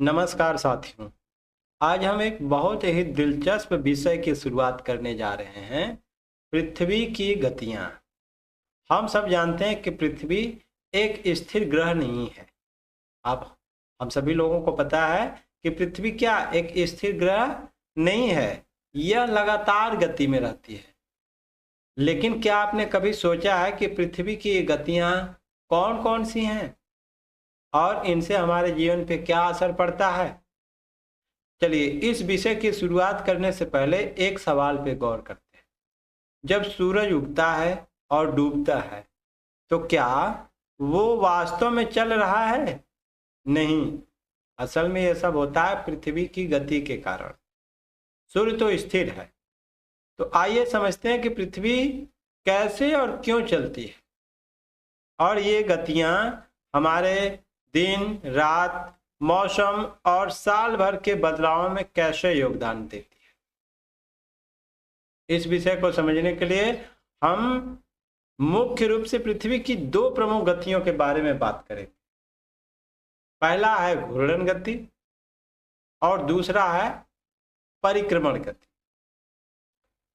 नमस्कार साथियों। आज हम एक बहुत ही दिलचस्प विषय की शुरुआत करने जा रहे हैं। पृथ्वी की गतियां। हम सब जानते हैं कि पृथ्वी एक स्थिर ग्रह नहीं है। अब हम सभी लोगों को पता है कि पृथ्वी क्या एक स्थिर ग्रह नहीं है। यह लगातार गति में रहती है। लेकिन क्या आपने कभी सोचा है कि पृथ्वी की गतियां कौन कौन सी हैं और इनसे हमारे जीवन पे क्या असर पड़ता है? चलिए, इस विषय की शुरुआत करने से पहले एक सवाल पे गौर करते हैं। जब सूरज उगता है और डूबता है तो क्या वो वास्तव में चल रहा है? नहीं, असल में यह सब होता है पृथ्वी की गति के कारण। सूर्य तो स्थिर है। तो आइए समझते हैं कि पृथ्वी कैसे और क्यों चलती है और ये गतियां हमारे दिन रात, मौसम और साल भर के बदलावों में कैसे योगदान देती है। इस विषय को समझने के लिए हम मुख्य रूप से पृथ्वी की दो प्रमुख गतियों के बारे में बात करेंगे। पहला है घूर्णन गति और दूसरा है परिक्रमण गति।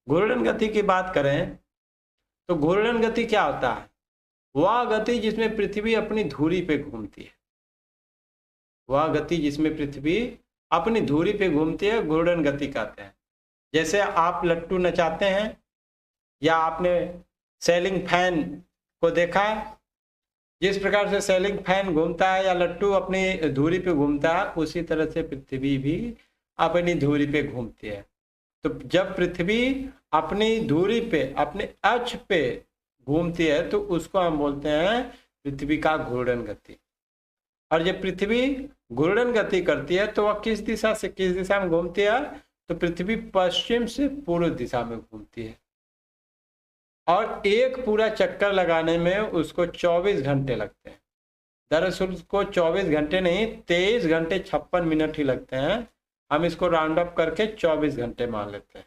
घूर्णन गति की बात करें तो घूर्णन गति क्या होता है? वह गति जिसमें पृथ्वी अपनी धुरी पे घूमती है। वह गति जिसमें पृथ्वी अपनी धुरी पे घूमती है घूर्णन गति कहते हैं। जैसे आप लट्टू नचाते हैं या आपने सेलिंग फैन को देखा है। जिस प्रकार से सेलिंग फैन घूमता है या लट्टू अपनी धुरी पे घूमता है, उसी तरह से पृथ्वी भी अपनी धुरी पे घूमती है। तो जब पृथ्वी अपनी धुरी पे, अपने अक्ष पे घूमती है तो उसको हम बोलते हैं पृथ्वी का घूर्णन गति। और जब पृथ्वी घूर्णन गति करती है तो वह किस दिशा से किस दिशा में घूमती है? तो पृथ्वी पश्चिम से पूर्व दिशा में घूमती है और एक पूरा चक्कर लगाने में उसको 24 घंटे लगते हैं। दरअसल उसको 24 घंटे नहीं, 23 घंटे 56 मिनट ही लगते हैं। हम इसको राउंड अप करके 24 घंटे मान लेते हैं।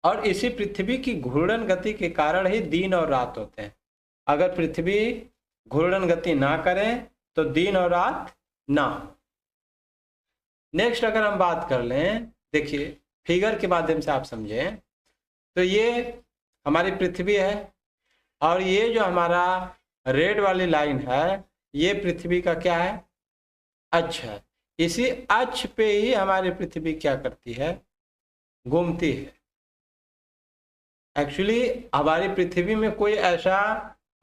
और इसी पृथ्वी की घूर्णन गति के कारण ही दिन और रात होते हैं। अगर पृथ्वी घूर्णन गति ना करें तो दिन और रात ना हो। नेक्स्ट अगर हम बात कर लें, देखिए फिगर के माध्यम से आप समझें तो ये हमारी पृथ्वी है और ये जो हमारा रेड वाली लाइन है ये पृथ्वी का क्या है? अक्ष है। इसी अक्ष पे ही हमारी पृथ्वी क्या करती है? घूमती है। एक्चुअली हमारी पृथ्वी में कोई ऐसा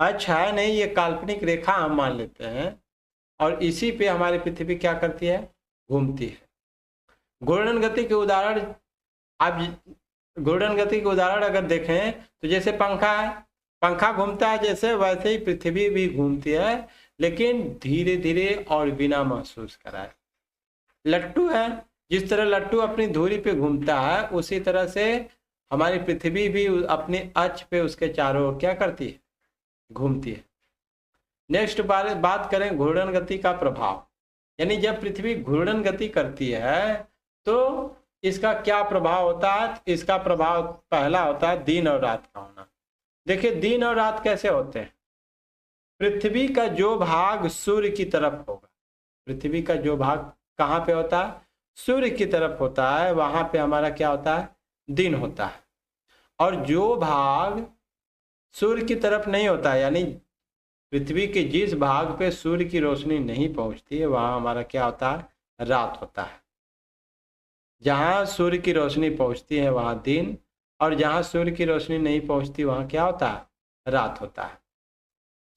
अक्ष है नहीं, ये काल्पनिक रेखा हम मान लेते हैं और इसी पे हमारी पृथ्वी क्या करती है? घूमती है। घूर्णन गति के उदाहरण घूर्णन गति के उदाहरण अगर देखें तो जैसे पंखा है, पंखा घूमता है जैसे, वैसे ही पृथ्वी भी घूमती है, लेकिन धीरे धीरे और बिना महसूस कराए। लट्टू है, जिस तरह लट्टू अपनी धुरी पे घूमता है उसी तरह से हमारी पृथ्वी भी अपने अक्ष पे उसके चारों ओर क्या करती है? घूमती है। नेक्स्ट बात करें घूर्णन गति का प्रभाव, यानी जब पृथ्वी घूर्णन गति करती है तो इसका क्या प्रभाव होता है? इसका प्रभाव पहला होता है दिन और रात का होना। देखिए दिन और रात कैसे होते हैं? पृथ्वी का जो भाग सूर्य की तरफ होगा, पृथ्वी का जो भाग कहाँ पे होता है? सूर्य की तरफ होता है, वहां पे हमारा क्या होता है? दिन होता है। और जो भाग सूर्य की तरफ नहीं होता है, यानी पृथ्वी के जिस भाग पे सूर्य की रोशनी नहीं पहुंचती है वहां हमारा क्या होता है? रात होता है। जहां सूर्य की रोशनी पहुंचती है वहां दिन, और जहां सूर्य की रोशनी नहीं पहुंचती वहां क्या होता है? रात होता है।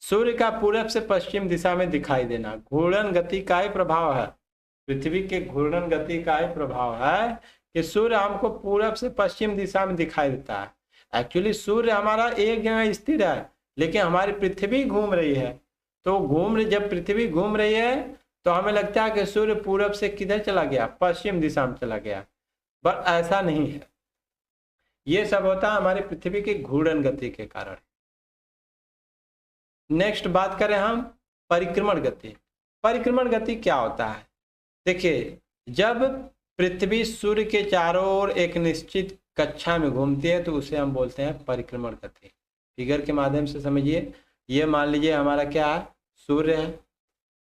सूर्य का पूरब से पश्चिम दिशा में दिखाई देना घूर्णन गति का ही प्रभाव है। पृथ्वी के घूर्णन गति का ही प्रभाव है कि सूर्य हमको पूरब से पश्चिम दिशा में दिखाई देता है। एक्चुअली सूर्य हमारा एक जगह स्थिर है, लेकिन हमारी पृथ्वी घूम रही है। तो जब पृथ्वी घूम रही है तो हमें लगता है कि सूर्य पूरब से किधर चला गया? पश्चिम दिशा में चला गया, पर ऐसा नहीं है। ये सब होता है हमारी पृथ्वी की घूर्णन गति के कारण। नेक्स्ट बात करें हम परिक्रमण गति। परिक्रमण गति क्या होता है? देखिए जब पृथ्वी सूर्य के चारों ओर एक निश्चित कक्षा में घूमती है तो उसे हम बोलते हैं परिक्रमण गति। फिगर के माध्यम से समझिए, ये मान लीजिए हमारा क्या है? सूर्य है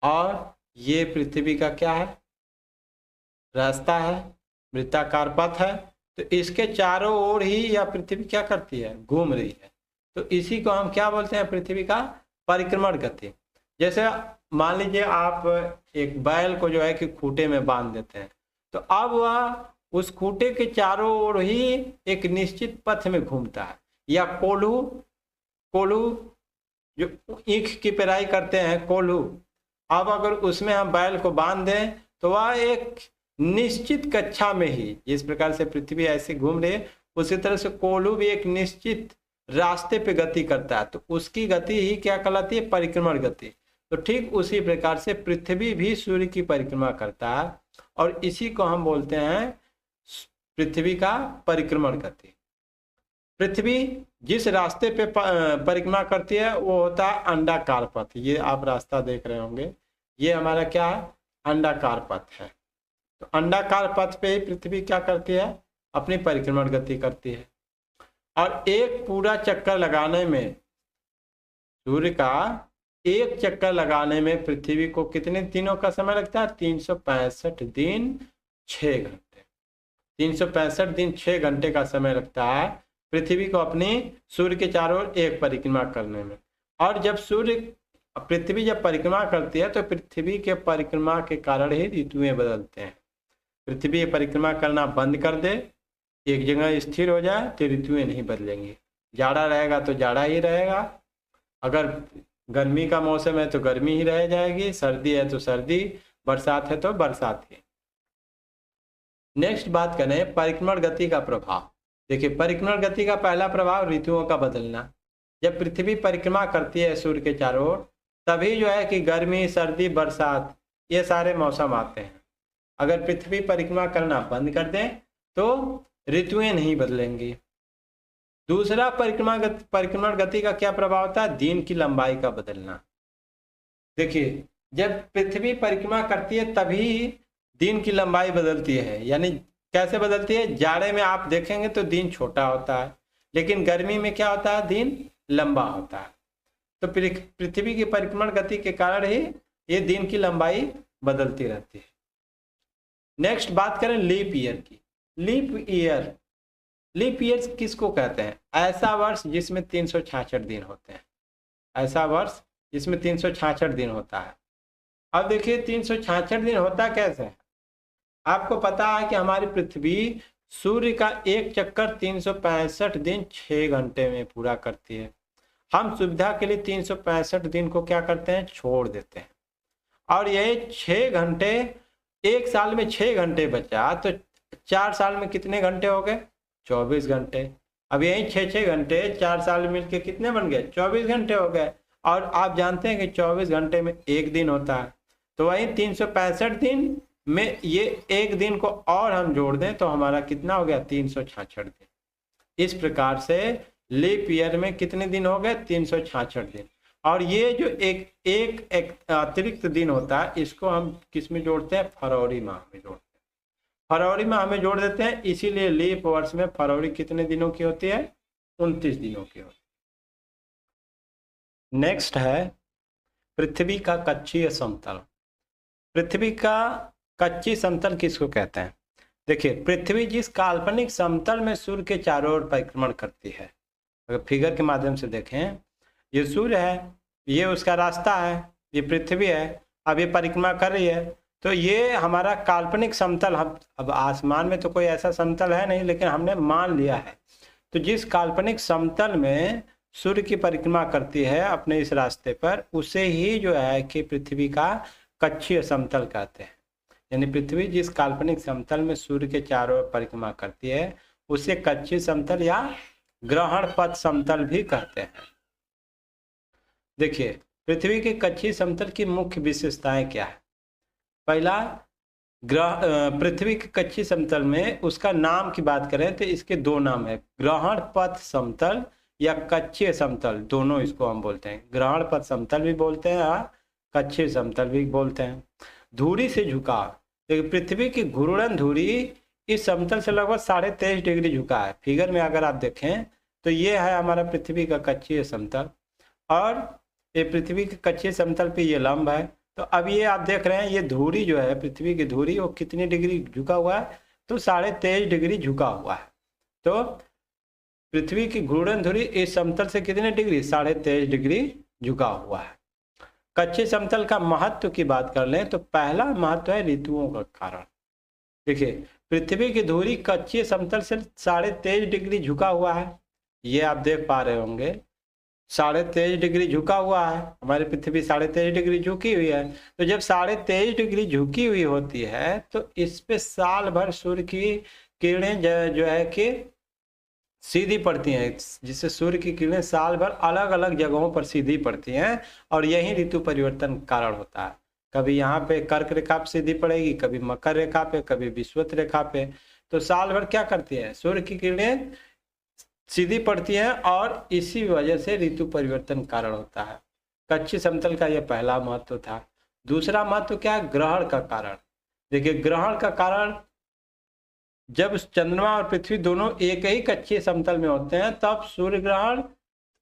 और ये पृथ्वी का क्या है? रास्ता है, वृत्ताकार पथ है, तो इसके चारों ओर ही यह पृथ्वी क्या करती है, घूम रही है। तो इसी को हम क्या बोलते हैं, पृथ्वी का परिक्रमण गति। जैसे मान लीजिए आप एक बैल को जो है कि खूंटे में बांध देते हैं, तो अब वह उस खूंटे के चारों ओर ही एक निश्चित पथ में घूमता है। या कोल्हू जो ईख की पेराई करते हैं, कोल्हू, अब अगर उसमें हम बैल को बांध दें तो वह एक निश्चित कक्षा में ही, जिस प्रकार से पृथ्वी ऐसे घूम रही है उसी तरह से कोल्हू भी एक निश्चित रास्ते पे गति करता है, तो उसकी गति ही क्या कहलाती है, परिक्रमण गति। तो ठीक उसी प्रकार से पृथ्वी भी सूर्य की परिक्रमा करता है, और इसी को हम बोलते हैं पृथ्वी का परिक्रमण गति। पृथ्वी जिस रास्ते पे परिक्रमा करती है वो होता है अंडाकार पथ। ये आप रास्ता देख रहे होंगे, ये हमारा क्या है, अंडाकार पथ है। तो अंडाकार पथ पे ही पृथ्वी क्या करती है, अपनी परिक्रमण गति करती है। और एक पूरा चक्कर लगाने में, सूर्य का एक चक्कर लगाने में पृथ्वी को कितने दिनों का समय लगता है, 365 दिन 6 घंटे। 365 दिन 6 घंटे का समय लगता है पृथ्वी को अपनी सूर्य के चारों ओर एक परिक्रमा करने में। और जब पृथ्वी जब परिक्रमा करती है तो पृथ्वी के परिक्रमा के कारण ही ऋतुएं बदलते हैं। पृथ्वी परिक्रमा करना बंद कर दे, एक जगह स्थिर हो जाए, तो ऋतुएं नहीं बदलेंगी। जाड़ा रहेगा तो जाड़ा ही रहेगा, अगर गर्मी का मौसम है तो गर्मी ही रह जाएगी, सर्दी है तो सर्दी, बरसात है तो बरसात ही। नेक्स्ट बात करें परिक्रमण गति का प्रभाव। देखिए, परिक्रमण गति का पहला प्रभाव ऋतुओं का बदलना। जब पृथ्वी परिक्रमा करती है सूर्य के चारों ओर, तभी जो है कि गर्मी, सर्दी, बरसात ये सारे मौसम आते हैं। अगर पृथ्वी परिक्रमा करना बंद कर दें तो ऋतुएं नहीं बदलेंगी। दूसरा परिक्रमण गति का क्या प्रभाव होता है, दिन की लंबाई का बदलना। देखिए, जब पृथ्वी परिक्रमा करती है तभी दिन की लंबाई बदलती है। यानी कैसे बदलती है, जाड़े में आप देखेंगे तो दिन छोटा होता है, लेकिन गर्मी में क्या होता है, दिन लंबा होता है। तो पृथ्वी की परिक्रमण गति के कारण ही ये दिन की लंबाई बदलती रहती है। नेक्स्ट बात करें लीप ईयर की। लीप ईयर किसको कहते हैं, ऐसा वर्ष जिसमें 366 दिन होते हैं। ऐसा वर्ष जिसमें 366 दिन होता है। अब देखिए 366 दिन होता कैसे है। आपको पता है कि हमारी पृथ्वी सूर्य का एक चक्कर 365 दिन 6 घंटे में पूरा करती है। हम सुविधा के लिए 365 दिन को क्या करते हैं, छोड़ देते हैं। और ये 6 घंटे, एक साल में 6 घंटे बचा तो 4 साल में कितने घंटे हो गए, 24 घंटे। अब यही 6 घंटे 4 साल में मिलके कितने बन गए, 24 घंटे हो गए। और आप जानते हैं कि 24 घंटे में एक दिन होता है, तो वही 365 दिन में ये एक दिन को और हम जोड़ दें तो हमारा कितना हो गया, 366 दिन। इस प्रकार से लीप ईयर में कितने दिन हो गए, 366 दिन। और ये जो एक अतिरिक्त दिन होता है, इसको हम किस में जोड़ते हैं, फरवरी माह में जोड़ते हैं। फरवरी माह में जोड़ देते हैं, इसीलिए लीप वर्ष में फरवरी कितने दिनों की होती है, 29 दिनों की होती है। नेक्स्ट है पृथ्वी का कक्षीय समतल। पृथ्वी का कच्ची समतल किसको कहते हैं। देखिए, पृथ्वी जिस काल्पनिक समतल में सूर्य के चारों ओर परिक्रमण करती है, अगर फिगर के माध्यम से देखें, ये सूर्य है, ये उसका रास्ता है, ये पृथ्वी है, अब ये परिक्रमा कर रही है, तो ये हमारा काल्पनिक समतल। हम अब आसमान में तो कोई ऐसा समतल है नहीं, लेकिन हमने मान लिया है। तो जिस काल्पनिक समतल में सूर्य की परिक्रमा करती है अपने इस रास्ते पर, उसे ही जो है कि पृथ्वी का कक्षीय समतल कहते हैं। यानी पृथ्वी जिस काल्पनिक समतल में सूर्य के चारों ओर परिक्रमा करती है उसे कक्षीय समतल या ग्रहण पथ समतल भी कहते हैं। देखिए, पृथ्वी के कक्षीय समतल की मुख्य विशेषताएं क्या है। पहला, पृथ्वी के कक्षीय समतल में उसका नाम की बात करें तो इसके 2 नाम है, ग्रहण पथ समतल या कक्षीय समतल, दोनों इसको हम बोलते हैं। ग्रहण पथ समतल भी बोलते हैं और कक्षीय समतल भी बोलते हैं। धुरी से झुकाव, देखिए पृथ्वी की घूर्णन धुरी इस समतल से लगभग 23.5 डिग्री झुका है। फिगर में अगर आप देखें तो ये है हमारा पृथ्वी का कक्षीय समतल, और ये पृथ्वी के कक्षीय समतल पे ये लंब है, तो अब ये आप देख रहे हैं, ये धुरी जो है, पृथ्वी की धुरी, वो कितनी डिग्री झुका हुआ है? तो 23.5 डिग्री झुका हुआ है। तो पृथ्वी की घूर्णन धुरी इस समतल से कितने डिग्री? 23.5 डिग्री झुका हुआ है। कच्चे समतल का महत्व की बात कर लें तो पहला महत्व है ऋतुओं का कारण। देखिए, पृथ्वी की धुरी कच्चे समतल से 23.5 डिग्री झुका हुआ है, ये आप देख पा रहे होंगे। 23.5 डिग्री झुका हुआ है, हमारी पृथ्वी 23.5 डिग्री झुकी हुई है। तो जब 23.5 डिग्री झुकी हुई होती है तो इस पे साल भर सूर्य की किरणें जो है कि सीधी पड़ती हैं, जिससे सूर्य की किरणें साल भर अलग अलग जगहों पर सीधी पड़ती हैं, और यही ऋतु परिवर्तन कारण होता है। कभी यहाँ पे कर्क रेखा पे सीधी पड़ेगी, कभी मकर रेखा पे, कभी विषुवत रेखा पे। तो साल भर क्या करती है? सूर्य की किरणें सीधी पड़ती हैं, और इसी वजह से ऋतु परिवर्तन कारण होता है। कच्चे समतल का यह पहला महत्व था। दूसरा महत्व क्या है? ग्रहण का कारण। देखिए, ग्रहण का कारण, जब चंद्रमा और पृथ्वी दोनों एक ही कच्चे समतल में होते हैं तब सूर्य ग्रहण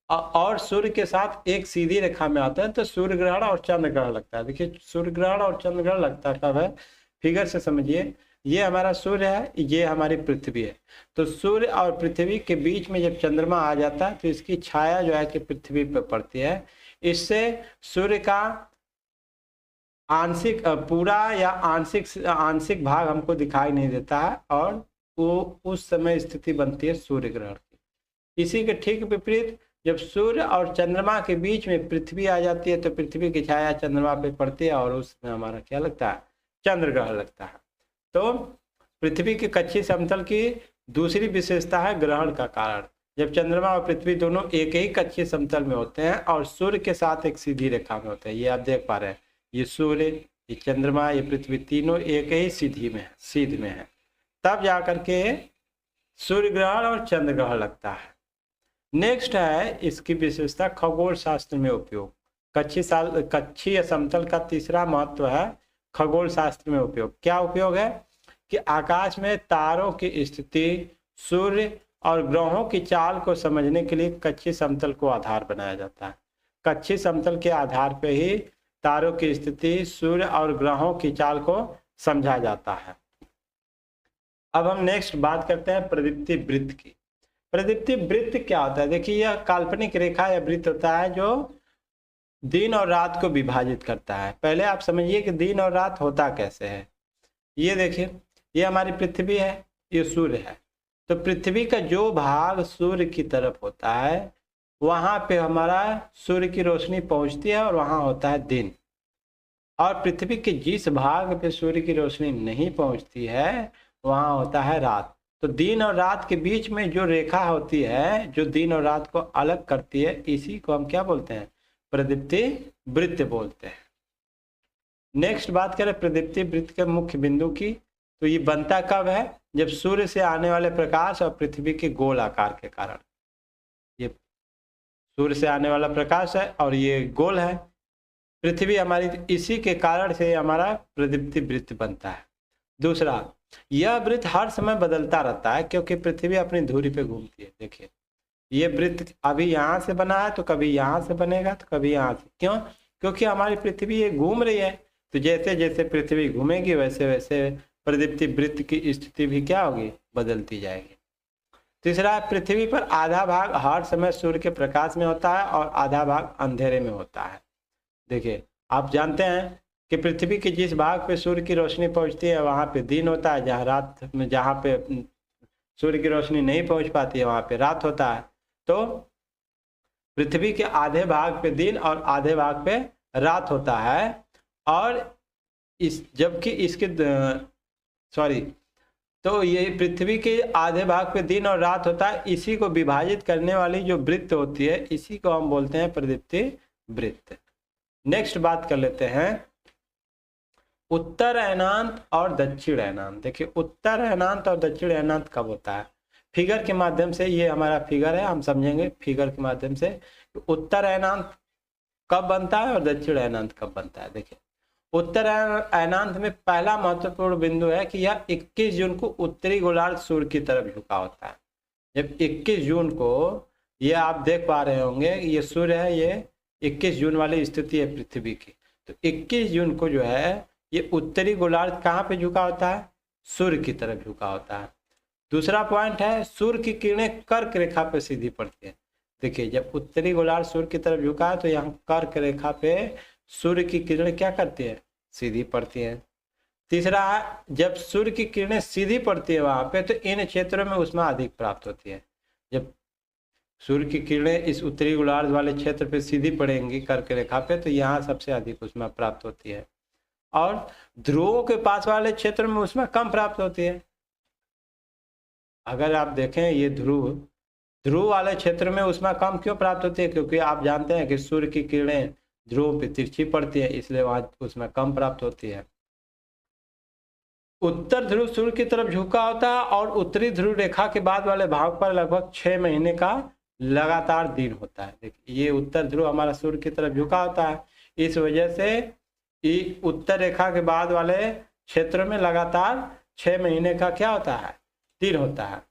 और सूर्य के साथ एक सीधी रेखा में आते हैं, तो सूर्य ग्रहण और चंद्र ग्रहण लगता है। देखिए, सूर्य ग्रहण और चंद्र ग्रहण लगता कब है? फिगर से समझिए, ये हमारा सूर्य है, ये हमारी पृथ्वी है। तो सूर्य और पृथ्वी के बीच में जब चंद्रमा आ जाता है तो इसकी छाया जो है कि पृथ्वी पर पड़ती है। इससे सूर्य का आंशिक पूरा या आंशिक भाग हमको दिखाई नहीं देता है, और वो उस समय स्थिति बनती है सूर्य ग्रहण की। इसी के ठीक विपरीत, जब सूर्य और चंद्रमा के बीच में पृथ्वी आ जाती है तो पृथ्वी की छाया चंद्रमा पे पड़ती है, और उसमें हमारा क्या लगता है? चंद्र ग्रहण लगता है। तो पृथ्वी के कच्चे समतल की दूसरी विशेषता है ग्रहण का कारण। जब चंद्रमा और पृथ्वी दोनों एक ही कच्चे समतल में होते हैं और सूर्य के साथ एक सीधी रेखा में होते हैं, ये आप देख पा रहे हैं, ये सूर्य, ये चंद्रमा, ये पृथ्वी, तीनों एक ही सीध में है, तब जाकर के सूर्य ग्रहण और चंद्र ग्रहण लगता है। नेक्स्ट है इसकी विशेषता खगोल शास्त्र में उपयोग। कच्छी समतल का तीसरा महत्व है खगोल शास्त्र में उपयोग। क्या उपयोग है? कि आकाश में तारों की स्थिति, सूर्य और ग्रहों की चाल को समझने के लिए कच्छी समतल को आधार बनाया जाता है। कच्छी समतल के आधार पर ही तारों की स्थिति, सूर्य और ग्रहों की चाल को समझा जाता है। अब हम नेक्स्ट बात करते हैं प्रदीप्ति वृत्त की। प्रदीप्ति वृत्त क्या होता है? देखिए, यह काल्पनिक रेखा या वृत्त होता है जो दिन और रात को विभाजित करता है। पहले आप समझिए कि दिन और रात होता कैसे है। ये देखिए, ये हमारी पृथ्वी है, ये सूर्य है। तो पृथ्वी का जो भाग सूर्य की तरफ होता है वहां पे हमारा सूर्य की रोशनी पहुंचती है और वहां होता है दिन। और पृथ्वी के जिस भाग पे सूर्य की रोशनी नहीं पहुंचती है वहां होता है रात। तो दिन और रात के बीच में जो रेखा होती है जो दिन और रात को अलग करती है, इसी को हम क्या बोलते हैं? प्रदीप्ति वृत्त बोलते हैं। नेक्स्ट बात करें प्रदीप्ति वृत्त के मुख्य बिंदु की, तो ये बनता कब है? जब सूर्य से आने वाले प्रकाश और पृथ्वी के गोल आकार के कारण। ये सूर्य से आने वाला प्रकाश है और ये गोल है, पृथ्वी हमारी, इसी के कारण से हमारा प्रदीप्ति वृत्त बनता है। दूसरा, यह वृत्त हर समय बदलता रहता है क्योंकि पृथ्वी अपनी धुरी पे घूमती है। देखिए, ये वृत्त अभी यहाँ से बना है तो कभी यहाँ से बनेगा तो कभी यहाँ से। क्यों? क्योंकि हमारी पृथ्वी ये घूम रही है, तो जैसे जैसे पृथ्वी घूमेगी वैसे वैसे प्रदीप्ति वृत्त की स्थिति भी क्या होगी? बदलती जाएगी। तीसरा, पृथ्वी पर आधा भाग हर समय सूर्य के प्रकाश में होता है और आधा भाग अंधेरे में होता है। देखिए, आप जानते हैं कि पृथ्वी के जिस भाग पे सूर्य की रोशनी पहुंचती है वहां पे दिन होता है, जहाँ पे सूर्य की रोशनी नहीं पहुंच पाती है वहां पे रात होता है। तो पृथ्वी के आधे भाग पे दिन और आधे भाग पे रात होता है, और जबकि इसके तो ये पृथ्वी के आधे भाग पे दिन और रात होता है, इसी को विभाजित करने वाली जो वृत्त होती है इसी को हम बोलते हैं प्रदीप्ति वृत्त। नेक्स्ट बात कर लेते हैं उत्तर अयनांत और दक्षिण अयनांत। देखिए, उत्तर अयनांत और दक्षिण अयनांत कब होता है? फिगर के माध्यम से, ये हमारा फिगर है, हम समझेंगे फिगर के माध्यम से उत्तर अयनांत कब बनता है और दक्षिण अयनांत कब बनता है। देखिए, उत्तर अयनांत में पहला महत्वपूर्ण बिंदु है कि यह 21 जून को उत्तरी गोलार्ध सूर्य की तरफ झुका होता है। जब 21 जून को, ये आप देख पा रहे होंगे, ये सूर्य है, ये 21 जून वाली स्थिति है पृथ्वी की। तो 21 जून को जो है ये उत्तरी गोलार्ध कहाँ पे झुका होता है? सूर्य की तरफ झुका होता है। दूसरा पॉइंट है सूर्य की किरणें कर्क रेखा पे सीधी पड़ती है। देखिए जब उत्तरी गोलार्ध सूर्य की तरफ झुका है तो यहाँ कर्क रेखा पे सूर्य की किरणें क्या करती है? सीधी पड़ती है। तीसरा है जब सूर्य की किरणें सीधी पड़ती है वहां पे तो इन क्षेत्रों में ऊष्मा अधिक प्राप्त होती है। जब सूर्य की किरणें इस उत्तरी गोलार्ध वाले क्षेत्र पे सीधी पड़ेंगी कर्क रेखा पे तो यहाँ सबसे अधिक ऊष्मा प्राप्त होती है, और ध्रुवों के पास वाले क्षेत्र में ऊष्मा कम प्राप्त होती है। अगर आप देखें ये ध्रुव वाले क्षेत्र में ऊष्मा कम क्यों प्राप्त होती है? क्योंकि आप जानते हैं कि सूर्य की किरणें ध्रुव पे तिरछी पड़ती है, इसलिए वहां ऊष्मा कम प्राप्त होती है। उत्तर ध्रुव सूर्य की तरफ झुका होता है और उत्तरी ध्रुव रेखा के बाद वाले भाग पर लगभग 6 महीने का लगातार दिन होता है। देखिए ये उत्तर ध्रुव हमारा सूर्य की तरफ झुका होता है, इस वजह से उत्तर रेखा के बाद वाले क्षेत्र में लगातार 6 महीने का क्या होता है? दिन होता है।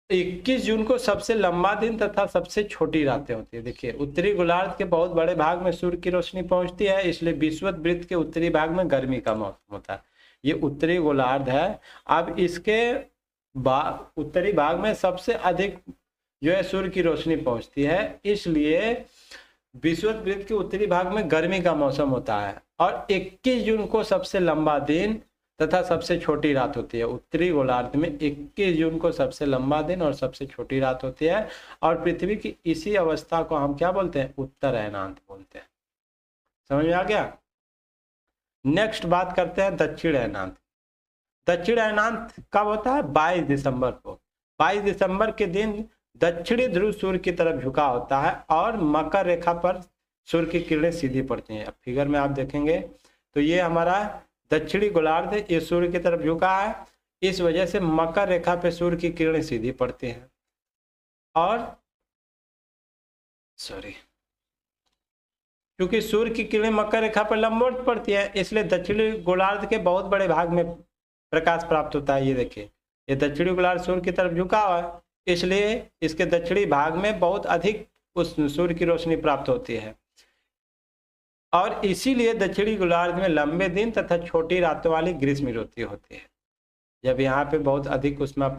21 जून को सबसे लंबा दिन तथा सबसे छोटी रातें होती है। देखिए उत्तरी गोलार्ध के बहुत बड़े भाग में सूर्य की रोशनी पहुंचती है, इसलिए विषुवत वृत्त के उत्तरी भाग में गर्मी का मौसम होता है। ये उत्तरी गोलार्ध है। अब इसके उत्तरी भाग में सबसे अधिक जो है सूर्य की रोशनी पहुंचती है, इसलिए विषुवत वृत्त के उत्तरी भाग में गर्मी का मौसम होता है। और 21 जून को सबसे लंबा दिन तथा सबसे छोटी रात होती है। उत्तरी गोलार्ध में 21 जून को सबसे लंबा दिन और सबसे छोटी रात होती है, और पृथ्वी की इसी अवस्था को हम क्या बोलते हैं? उत्तर अयनांत बोलते हैं। समझ में आ गया? नेक्स्ट बात करते हैं दक्षिण अयनांत। दक्षिण अयनांत कब होता है? 22 दिसंबर को। 22 दिसंबर के दिन दक्षिणी ध्रुव सूर्य की तरफ झुका होता है और मकर रेखा पर सूर्य की किरणें सीधी पड़ती हैं। अब फिगर में आप देखेंगे तो ये हमारा दक्षिणी गोलार्ध है, ये सूर्य की तरफ झुका है, इस वजह से मकर रेखा पे सूर्य की किरणें सीधी पड़ती हैं। और क्योंकि सूर्य की किरणें मकर रेखा पर लंबवत पड़ती है, इसलिए दक्षिणी गोलार्ध के बहुत बड़े भाग में प्रकाश प्राप्त होता है। ये देखिए ये दक्षिणी गोलार्ध सूर्य की तरफ झुका हुआ है, इसलिए इसके दक्षिणी भाग में बहुत अधिक उस सूर्य की रोशनी प्राप्त होती है, और इसीलिए दक्षिणी गोलार्ध में लंबे दिन तथा छोटी रातों वाली ग्रीष्म ऋतु होती है। जब यहाँ पे बहुत अधिक ऊष्मा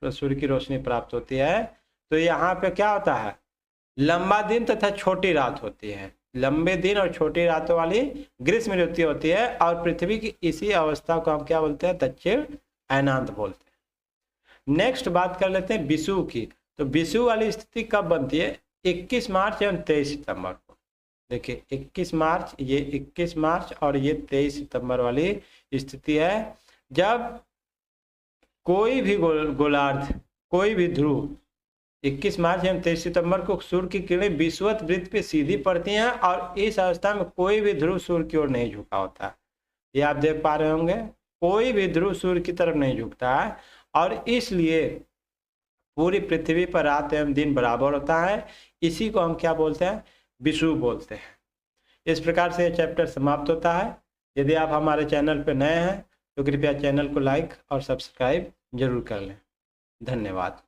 सूर्य की रोशनी प्राप्त होती है तो यहाँ पे क्या होता है? लंबा दिन तथा छोटी रात होती है। लंबे दिन और छोटी रातों वाली ग्रीष्म ऋतु होती है, और पृथ्वी की इसी अवस्था को हम क्या बोलते हैं? दक्षिण अयनांत बोलते हैं। नेक्स्ट बात कर लेते हैं विषुव की। तो विषुव वाली स्थिति कब बनती है? 21 मार्च एवं 23 सितंबर को। देखिए 21 मार्च, ये 21 मार्च और ये 23 सितंबर वाली स्थिति है, जब कोई भी गोलार्ध, कोई भी ध्रुव 21 मार्च एवं 23 सितंबर को सूर्य की किरणें विषुवत वृत्त पे सीधी पड़ती हैं, और इस अवस्था में कोई भी ध्रुव सूर्य की ओर नहीं झुका होता। ये आप देख पा रहे होंगे, कोई भी ध्रुव सूर्य की तरफ नहीं झुकता है, और इसलिए पूरी पृथ्वी पर रात एवं दिन बराबर होता है। इसी को हम क्या बोलते हैं? विषुव बोलते हैं। इस प्रकार से ये चैप्टर समाप्त होता है। यदि आप हमारे चैनल पर नए हैं तो कृपया चैनल को लाइक और सब्सक्राइब जरूर कर लें। धन्यवाद।